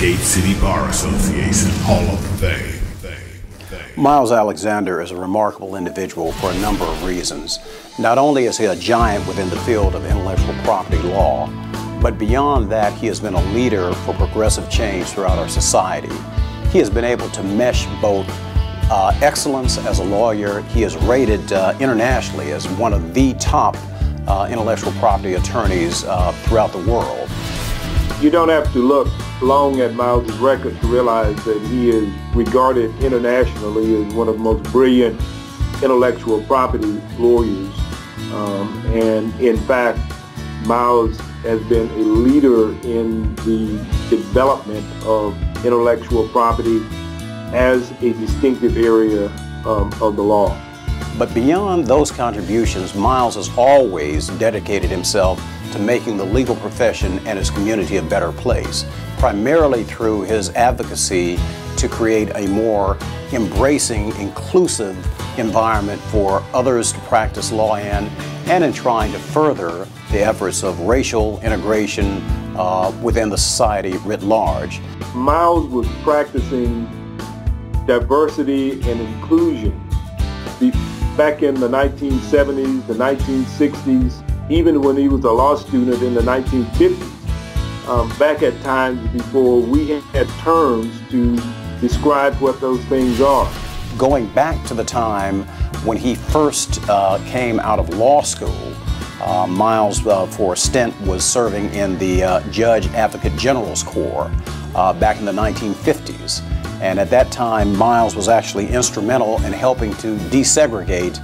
Gate City Bar Association Hall of Fame. Miles Alexander is a remarkable individual for a number of reasons. Not only is he a giant within the field of intellectual property law, but beyond that, he has been a leader for progressive change throughout our society. He has been able to mesh both excellence as a lawyer. He is rated internationally as one of the top intellectual property attorneys throughout the world. You don't have to look long at Miles' record to realize that he is regarded internationally as one of the most brilliant intellectual property lawyers. And in fact, Miles has been a leader in the development of intellectual property as a distinctive area of the law. But beyond those contributions, Miles has always dedicated himself to making the legal profession and his community a better place, primarily through his advocacy to create a more embracing, inclusive environment for others to practice law in, and in trying to further the efforts of racial integration within the society writ large. Miles was practicing diversity and inclusion back in the 1970s, the 1960s, even when he was a law student in the 1950s, back at times before we had terms to describe what those things are. Going back to the time when he first came out of law school, Miles, for a stint, was serving in the Judge Advocate General's Corps back in the 1950s. And at that time, Miles was actually instrumental in helping to desegregate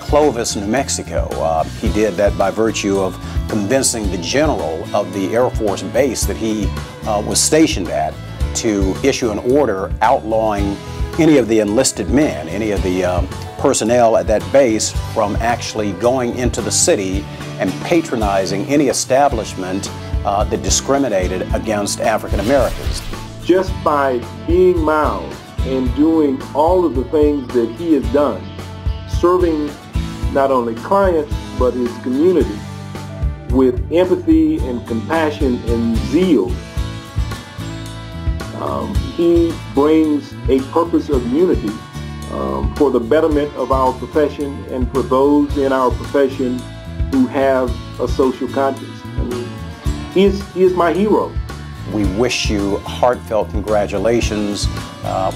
Clovis, New Mexico. He did that by virtue of convincing the general of the Air Force base that he was stationed at to issue an order outlawing any of the enlisted men, any of the personnel at that base from actually going into the city and patronizing any establishment that discriminated against African Americans. Just by being Miles and doing all of the things that he has done, serving not only clients but his community with empathy and compassion and zeal, he brings a purpose of unity for the betterment of our profession and for those in our profession who have a social conscience. I mean, he is my hero. We wish you heartfelt congratulations.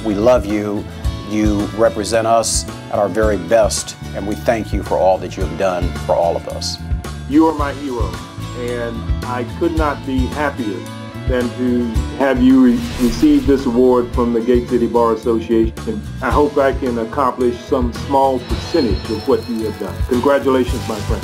We love you. You represent us at our very best, and we thank you for all that you have done for all of us. You are my hero, and I could not be happier than to have you receive this award from the Gate City Bar Association. I hope I can accomplish some small percentage of what you have done. Congratulations, my friend.